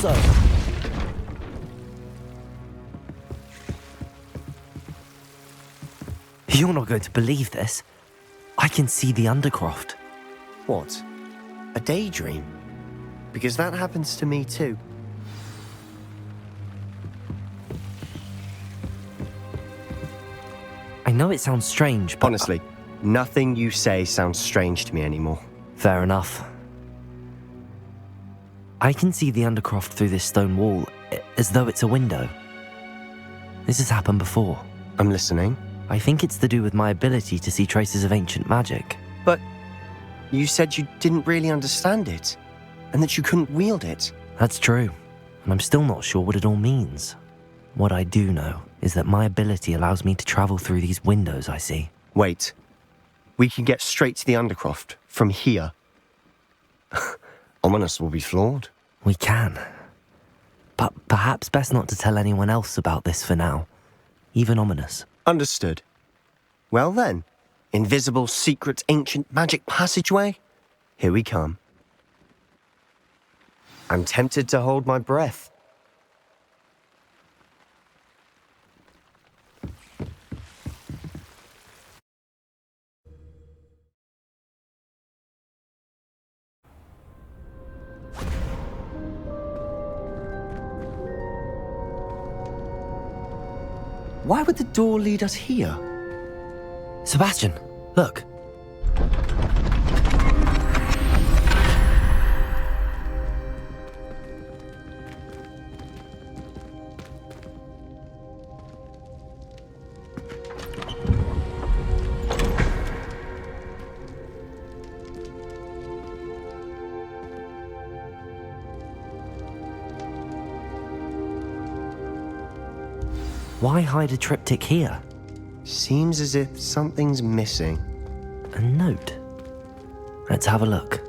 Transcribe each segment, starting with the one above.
so. You're not going to believe this. I can see the Undercroft. What? A daydream? Because that happens to me too. I know it sounds strange, but... Honestly, nothing you say sounds strange to me anymore. Fair enough. I can see the Undercroft through this stone wall, as though it's a window. This has happened before. I'm listening. I think it's to do with my ability to see traces of ancient magic. But you said you didn't really understand it, and that you couldn't wield it. That's true, and I'm still not sure what it all means. What I do know is that my ability allows me to travel through these windows I see. Wait. We can get straight to the Undercroft from here. Ominous will be floored. We can. But perhaps best not to tell anyone else about this for now. Even Ominous. Understood. Well then, invisible, secret, ancient magic passageway? Here we come. I'm tempted to hold my breath. Why would the door lead us here? Sebastian, look. Why hide a triptych here? Seems as if something's missing. A note. Let's have a look.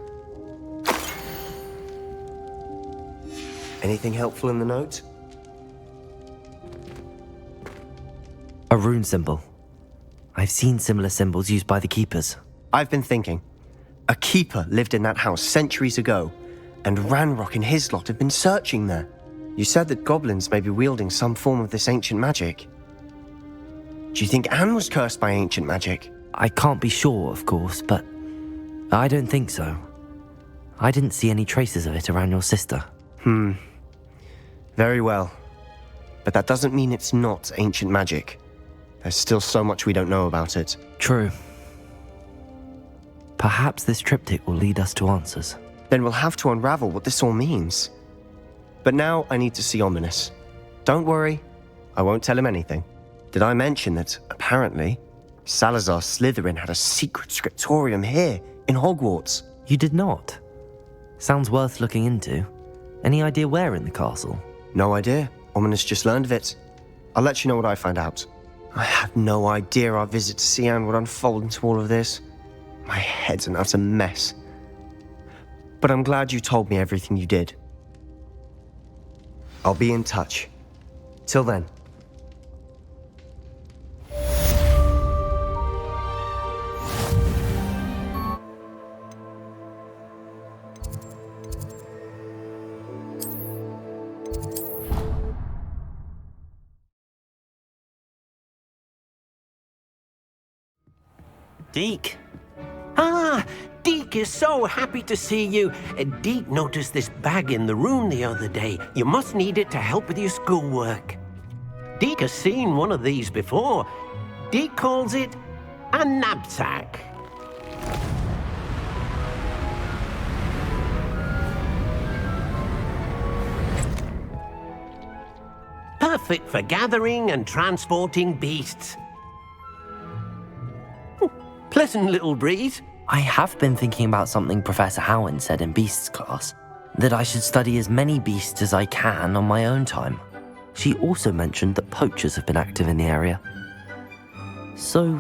Anything helpful in the note? A rune symbol. I've seen similar symbols used by the keepers. I've been thinking. A keeper lived in that house centuries ago, and Ranrock and his lot have been searching there. You said that goblins may be wielding some form of this ancient magic. Do you think Anne was cursed by ancient magic? I can't be sure, of course, but I don't think so. I didn't see any traces of it around your sister. Very well. But that doesn't mean it's not ancient magic. There's still so much we don't know about it. True. Perhaps this triptych will lead us to answers. Then we'll have to unravel what this all means. But now I need to see Ominous. Don't worry, I won't tell him anything. Did I mention that, apparently, Salazar Slytherin had a secret scriptorium here in Hogwarts? You did not. Sounds worth looking into. Any idea where in the castle? No idea. Ominous just learned of it. I'll let you know what I find out. I had no idea our visit to see Anne would unfold into all of this. My head's an utter mess. But I'm glad you told me everything you did. I'll be in touch. Till then. Deke! Ah, Deke is so happy to see you. Deke noticed this bag in the room the other day. You must need it to help with your schoolwork. Deke has seen one of these before. Deke calls it a knapsack. Perfect for gathering and transporting beasts. Pleasant little breeze. I have been thinking about something Professor Howen said in Beasts class, that I should study as many beasts as I can on my own time. She also mentioned that poachers have been active in the area. So,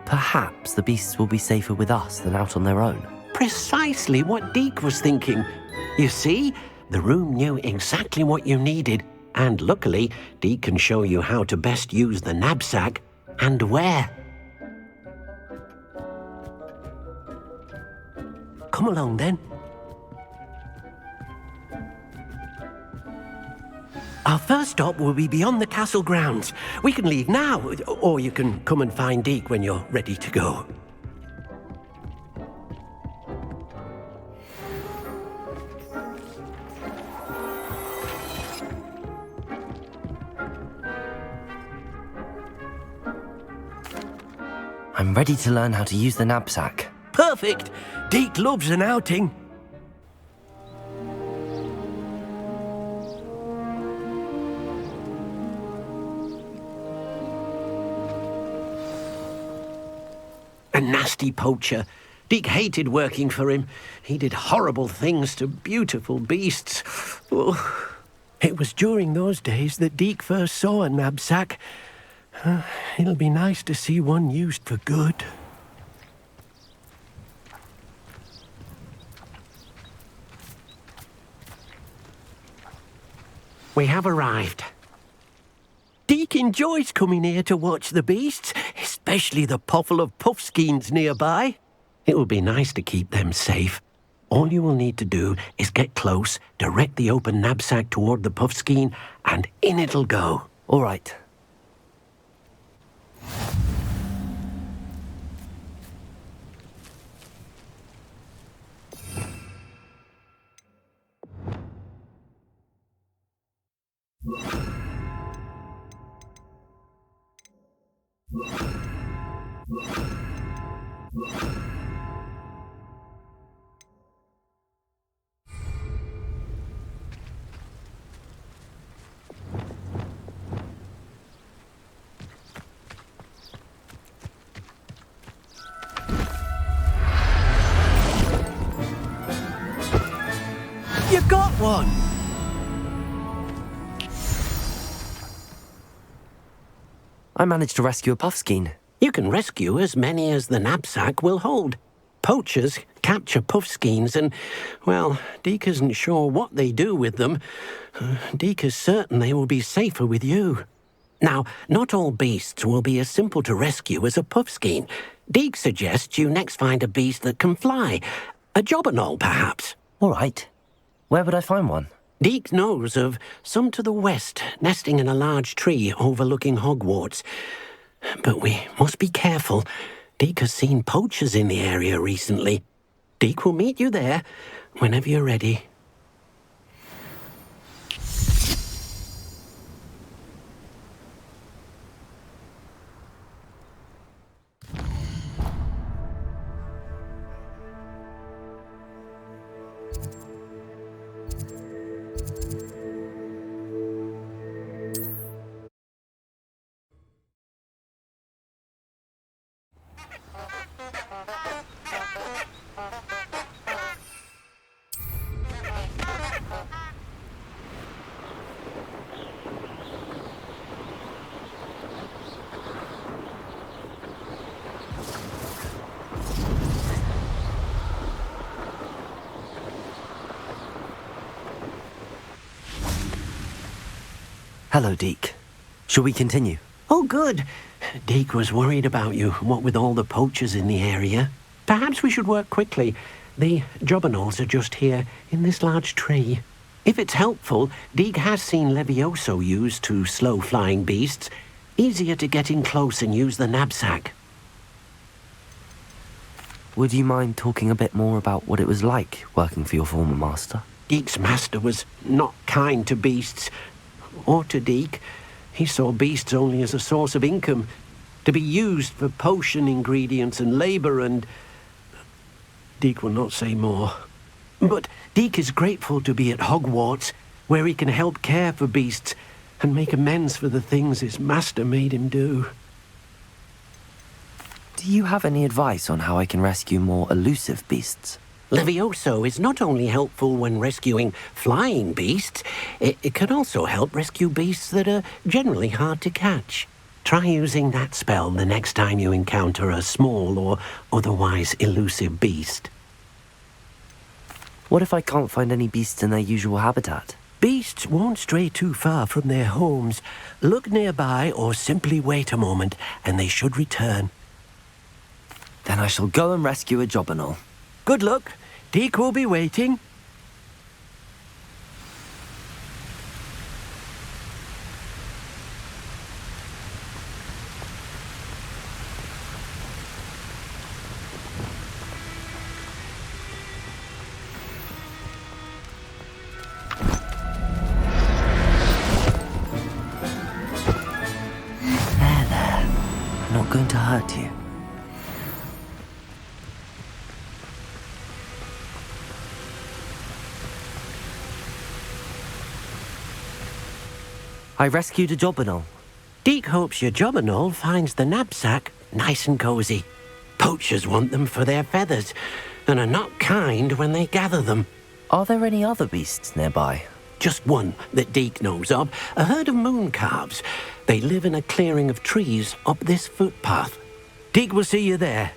perhaps the beasts will be safer with us than out on their own. Precisely what Deke was thinking. You see, the room knew exactly what you needed, and luckily, Deke can show you how to best use the knapsack and where. Come along then. Our first stop will be beyond the castle grounds. We can leave now, or you can come and find Deke when you're ready to go. I'm ready to learn how to use the knapsack. Perfect! Deke loves an outing. A nasty poacher. Deke hated working for him. He did horrible things to beautiful beasts. Oh. It was during those days that Deke first saw a knapsack. It'll be nice to see one used for good. We have arrived. Deke enjoys coming here to watch the beasts, especially the potful of puffskeins nearby. It will be nice to keep them safe. All you will need to do is get close, direct the open knapsack toward the puffskein, and in it'll go. All right. You got one! I managed to rescue a puffskein. You can rescue as many as the knapsack will hold. Poachers capture puffskeins and, well, Deke isn't sure what they do with them. Deke is certain they will be safer with you. Now, not all beasts will be as simple to rescue as a puffskein. Deke suggests you next find a beast that can fly. A jobberknoll, perhaps. All right. Where would I find one? Deke knows of some to the west, nesting in a large tree overlooking Hogwarts. But we must be careful. Deke has seen poachers in the area recently. Deke will meet you there whenever you're ready. Hello, Deke. Shall we continue? Oh, good. Deke was worried about you, what with all the poachers in the area. Perhaps we should work quickly. The jobberknolls are just here, in this large tree. If it's helpful, Deke has seen Levioso used to slow flying beasts. Easier to get in close and use the knapsack. Would you mind talking a bit more about what it was like working for your former master? Deke's master was not kind to beasts, or to Deke. He saw beasts only as a source of income, to be used for potion ingredients and labour, and Deke will not say more. But Deke is grateful to be at Hogwarts, where he can help care for beasts and make amends for the things his master made him do. Do you have any advice on how I can rescue more elusive beasts? Levioso is not only helpful when rescuing flying beasts, it can also help rescue beasts that are generally hard to catch. Try using that spell the next time you encounter a small or otherwise elusive beast. What if I can't find any beasts in their usual habitat? Beasts won't stray too far from their homes. Look nearby or simply wait a moment and they should return. Then I shall go and rescue a jobberknoll. Good luck. Deke will be waiting. to hurt you. I rescued a Jobberknoll. Deke hopes your Jobberknoll finds the knapsack nice and cozy. Poachers want them for their feathers, and are not kind when they gather them. Are there any other beasts nearby? Just one that Deke knows of, a herd of moon calves. They live in a clearing of trees up this footpath. Deke will see you there.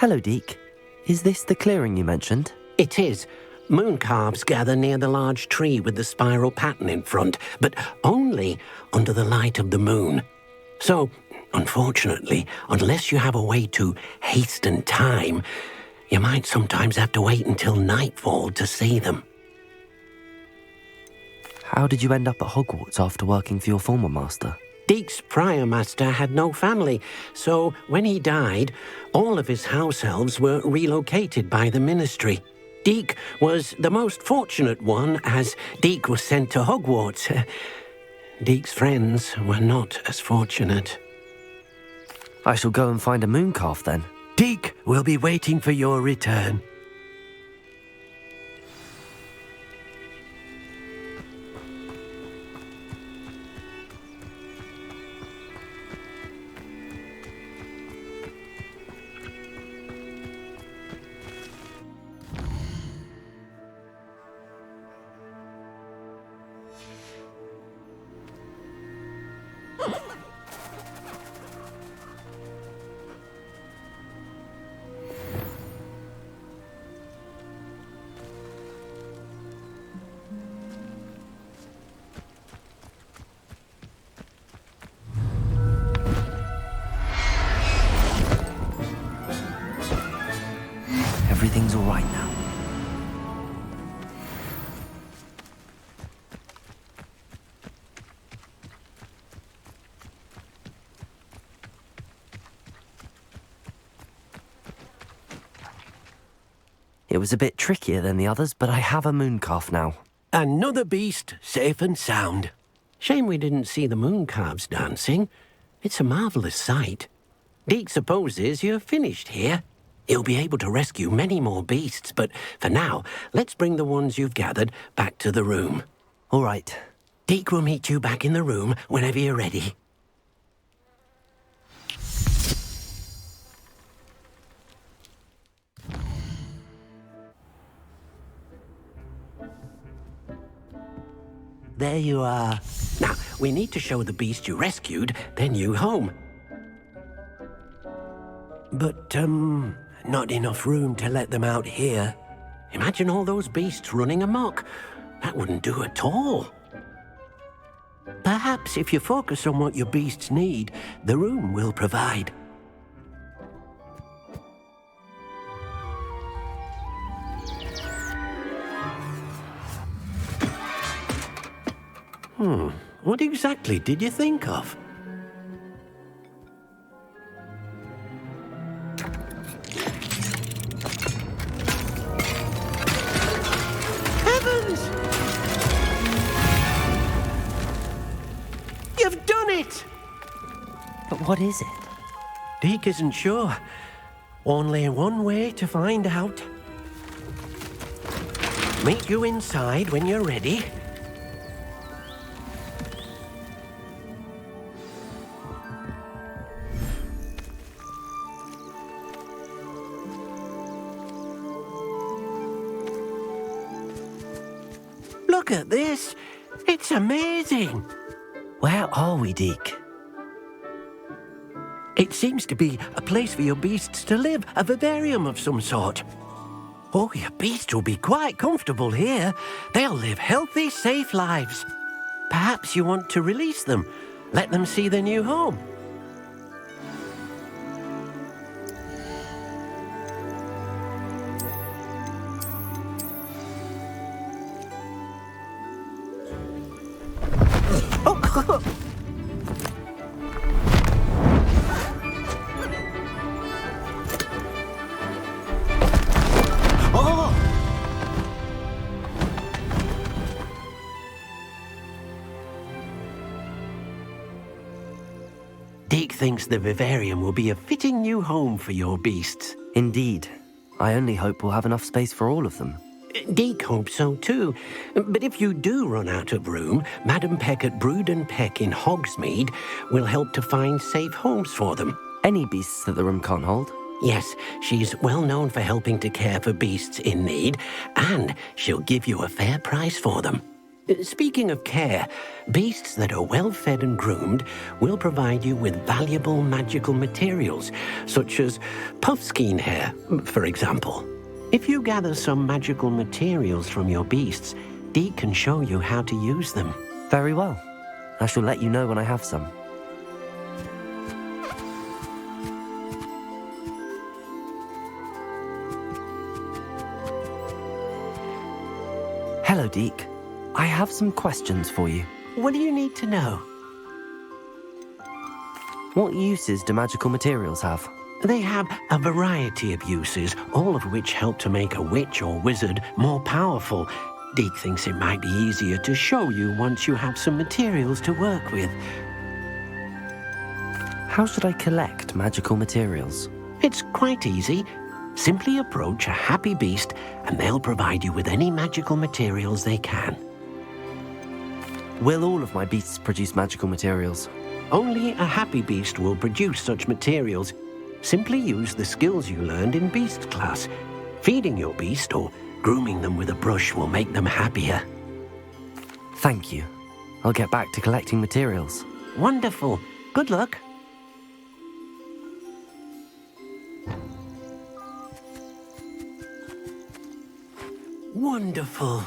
Hello, Deke. Is this the clearing you mentioned? It is. Moon calves gather near the large tree with the spiral pattern in front, but only under the light of the moon. So, unfortunately, unless you have a way to hasten time, you might sometimes have to wait until nightfall to see them. How did you end up at Hogwarts after working for your former master? Deke's prior master had no family, so when he died, all of his house elves were relocated by the ministry. Deke was the most fortunate one, as Deke was sent to Hogwarts. Deke's friends were not as fortunate. I shall go and find a moon calf then. Deke will be waiting for your return. Everything's all right now. It was a bit trickier than the others, but I have a moon calf now. Another beast safe and sound. Shame we didn't see the moon calves dancing. It's a marvelous sight. Deke supposes you're finished here. He'll be able to rescue many more beasts, but for now, let's bring the ones you've gathered back to the room. All right. Deke will meet you back in the room whenever you're ready. There you are. Now, we need to show the beast you rescued their new home. But, not enough room to let them out here. Imagine all those beasts running amok. That wouldn't do at all. Perhaps if you focus on what your beasts need, the room will provide. What exactly did you think of? Heavens! You've done it! But what is it? Deke isn't sure. Only one way to find out. Meet you inside when you're ready. Look at this. It's amazing. Where are we, Deke? It seems to be a place for your beasts to live, a vivarium of some sort. Oh, your beasts will be quite comfortable here. They'll live healthy, safe lives. Perhaps you want to release them. Let them see their new home. Deke thinks the vivarium will be a fitting new home for your beasts. Indeed. I only hope we'll have enough space for all of them. Deke hopes so too. But if you do run out of room, Madam Peck at Brood and Peck in Hogsmeade will help to find safe homes for them. Any beasts that the room can't hold? Yes, she's well known for helping to care for beasts in need, and she'll give you a fair price for them. Speaking of care, beasts that are well fed and groomed will provide you with valuable magical materials, such as puffskein hair, for example. If you gather some magical materials from your beasts, Deke can show you how to use them. Very well. I shall let you know when I have some. Hello, Deke. I have some questions for you. What do you need to know? What uses do magical materials have? They have a variety of uses, all of which help to make a witch or wizard more powerful. Deke thinks it might be easier to show you once you have some materials to work with. How should I collect magical materials? It's quite easy. Simply approach a happy beast and they'll provide you with any magical materials they can. Will all of my beasts produce magical materials? Only a happy beast will produce such materials. Simply use the skills you learned in Beast class. Feeding your beast or grooming them with a brush will make them happier. Thank you. I'll get back to collecting materials. Wonderful. Good luck. Wonderful.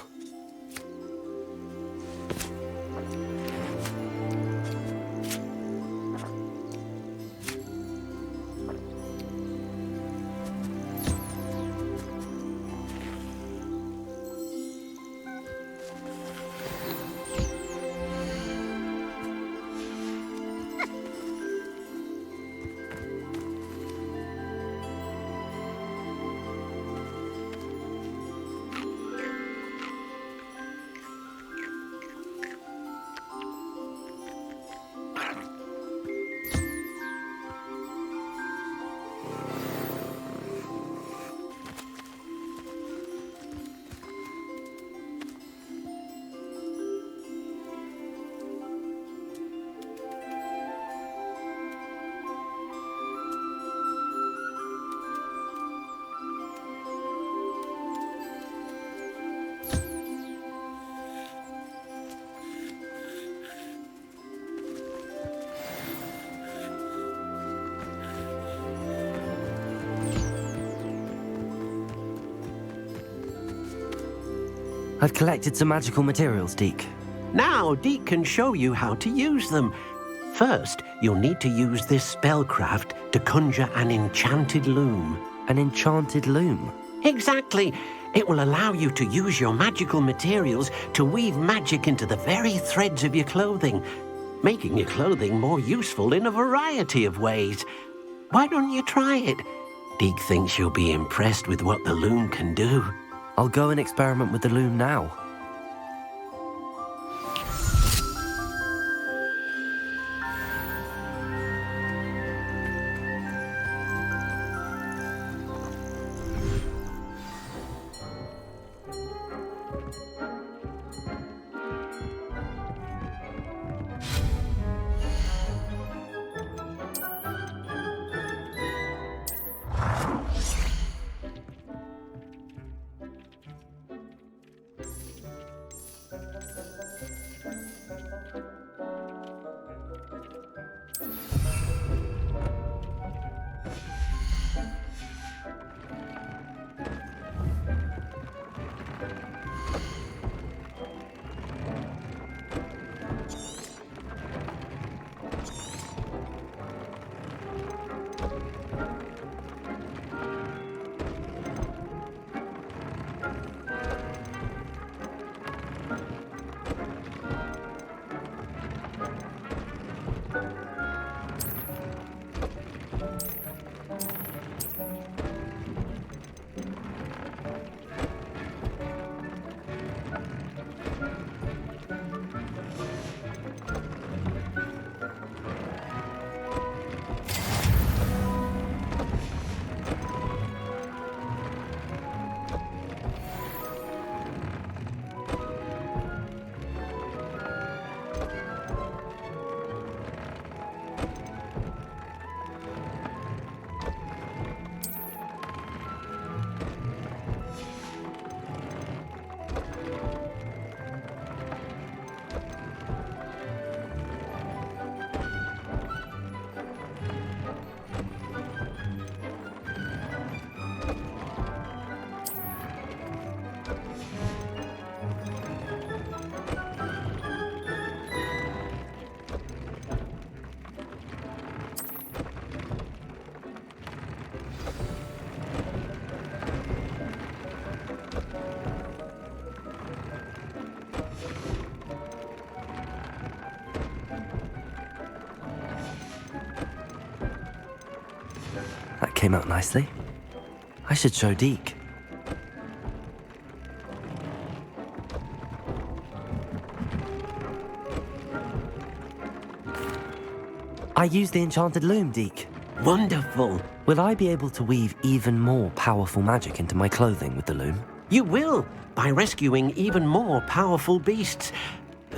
I've collected some magical materials, Deke. Now Deke can show you how to use them. First, you'll need to use this spellcraft to conjure an enchanted loom. An enchanted loom? Exactly. It will allow you to use your magical materials to weave magic into the very threads of your clothing, making your clothing more useful in a variety of ways. Why don't you try it? Deke thinks you'll be impressed with what the loom can do. I'll go and experiment with the loom now. came out nicely. I should show Deke. I used the enchanted loom, Deke. Wonderful. Will I be able to weave even more powerful magic into my clothing with the loom? You will, by rescuing even more powerful beasts.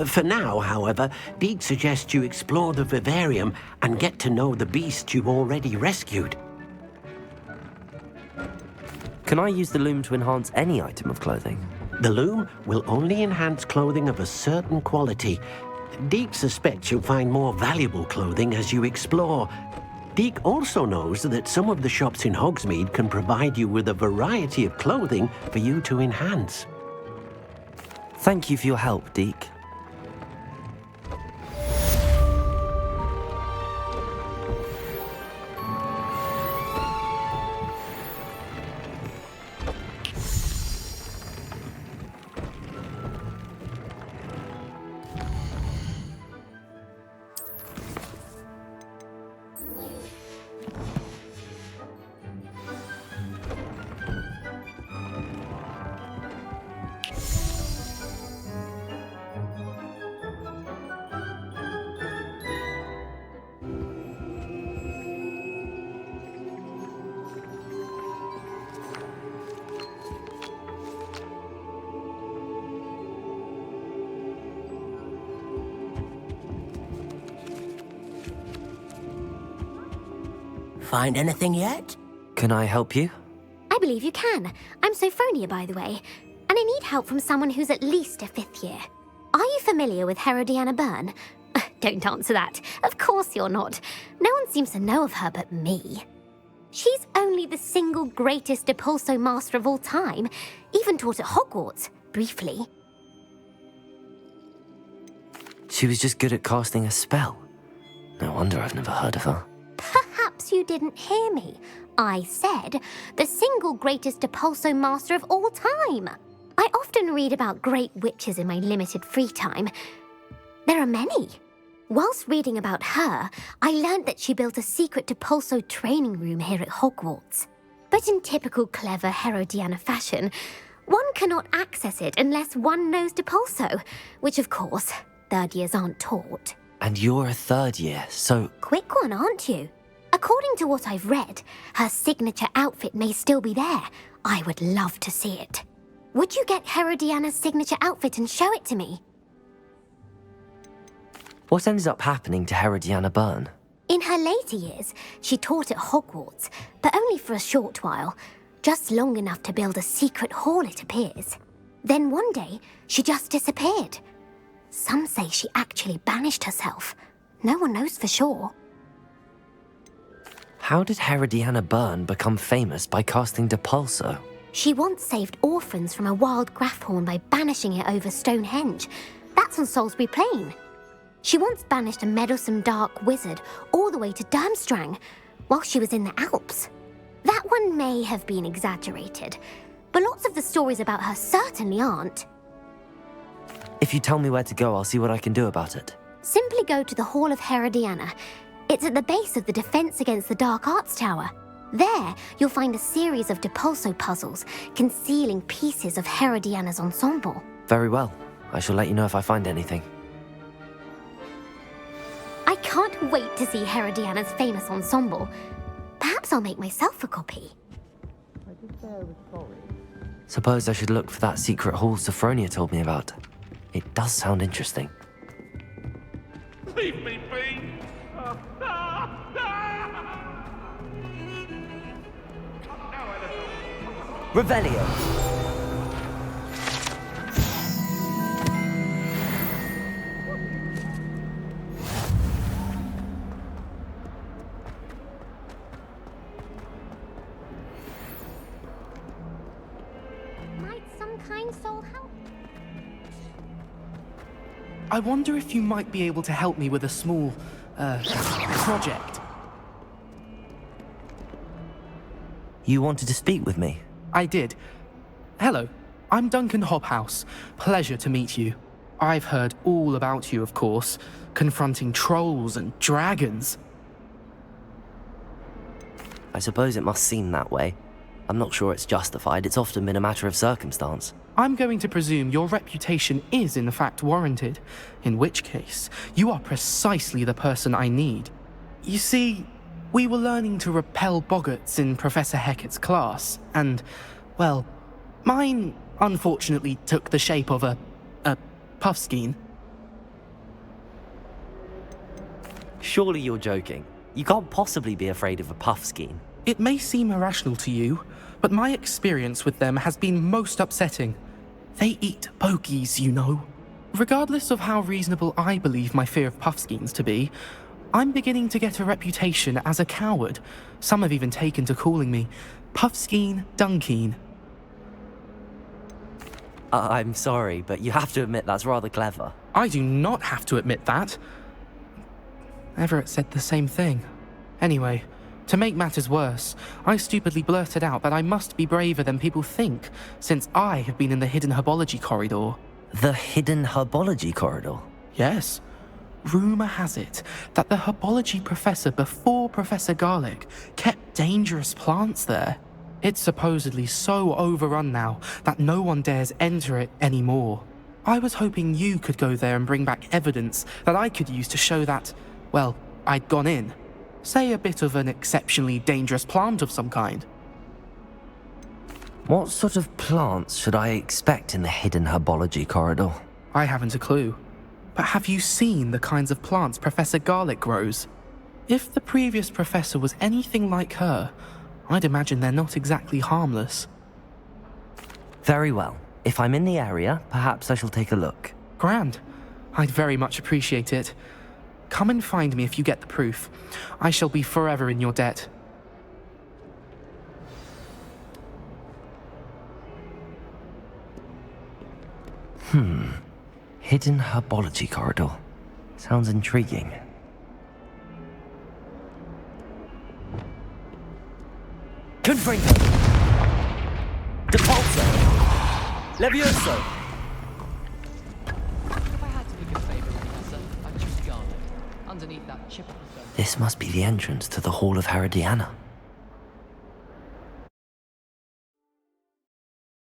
For now, however, Deke suggests you explore the vivarium and get to know the beasts you've already rescued. Can I use the loom to enhance any item of clothing? The loom will only enhance clothing of a certain quality. Deke suspects you'll find more valuable clothing as you explore. Deke also knows that some of the shops in Hogsmeade can provide you with a variety of clothing for you to enhance. Thank you for your help, Deke. Find anything yet? Can I help you? I believe you can. I'm Sophronia, by the way, and I need help from someone who's at least a 5th year. Are you familiar with Herodiana Byrne? Don't answer that. Of course you're not. No one seems to know of her but me. She's only the single greatest Depulso master of all time, even taught at Hogwarts, briefly. She was just good at casting a spell. No wonder I've never heard of her. Perhaps you didn't hear me. I said the single greatest Depulso master of all time. I often read about great witches in my limited free time. There are many. Whilst reading about her, I learned that she built a secret Depulso training room here at Hogwarts. But in typical clever Herodiana fashion, one cannot access it unless one knows Depulso, which of course, 3rd years aren't taught. And you're a 3rd year, so... Quick one, aren't you? According to what I've read, her signature outfit may still be there. I would love to see it. Would you get Herodiana's signature outfit and show it to me? What ended up happening to Herodiana Byrne? In her later years, she taught at Hogwarts, but only for a short while. Just long enough to build a secret hall, it appears. Then one day, she just disappeared. Some say she actually banished herself. No one knows for sure. How did Herodiana Byrne become famous by casting Depulso? She once saved orphans from a wild Graffhorn by banishing it over Stonehenge. That's on Salisbury Plain. She once banished a meddlesome dark wizard all the way to Durmstrang while she was in the Alps. That one may have been exaggerated, but lots of the stories about her certainly aren't. If you tell me where to go, I'll see what I can do about it. Simply go to the Hall of Herodiana. It's at the base of the Defense Against the Dark Arts Tower. There, you'll find a series of Depulso puzzles concealing pieces of Herodiana's ensemble. Very well. I shall let you know if I find anything. I can't wait to see Herodiana's famous ensemble. Perhaps I'll make myself a copy. Suppose I should look for that secret hall Sophronia told me about. It does sound interesting. Leave me be! Revelio! Might some kind soul help? I wonder if you might be able to help me with a small, project. You wanted to speak with me? I did. Hello, I'm Duncan Hobhouse. Pleasure to meet you. I've heard all about you, of course, confronting trolls and dragons. I suppose it must seem that way. I'm not sure it's justified. It's often been a matter of circumstance. I'm going to presume your reputation is in fact warranted, in which case, you are precisely the person I need. You see, we were learning to repel boggarts in Professor Hecat's class, and, well, mine unfortunately took the shape of a puffskein. Surely you're joking. You can't possibly be afraid of a puffskein. It may seem irrational to you, but my experience with them has been most upsetting. They eat bogies, you know. Regardless of how reasonable I believe my fear of puffskeins to be, I'm beginning to get a reputation as a coward. Some have even taken to calling me Puffskein Dunkeen. I'm sorry, but you have to admit that's rather clever. I do not have to admit that. Everett said the same thing. Anyway, to make matters worse, I stupidly blurted out that I must be braver than people think, since I have been in the hidden herbology corridor. The hidden herbology corridor? Yes. Rumour has it that the herbology professor before Professor Garlick kept dangerous plants there. It's supposedly so overrun now that no one dares enter it anymore. I was hoping you could go there and bring back evidence that I could use to show that, well, I'd gone in. Say a bit of an exceptionally dangerous plant of some kind. What sort of plants should I expect in the hidden herbology corridor? I haven't a clue. But have you seen the kinds of plants Professor Garlick grows? If the previous professor was anything like her, I'd imagine they're not exactly harmless. Very well. If I'm in the area, perhaps I shall take a look. Grand. I'd very much appreciate it. Come and find me if you get the proof. I shall be forever in your debt. Hidden herbology corridor. Sounds intriguing. Confringo! Depulso! Levioso! If I had to pick a favorite professor, I'd choose Garlic. Underneath that chip of the This must be the entrance to the Hall of Herodiana.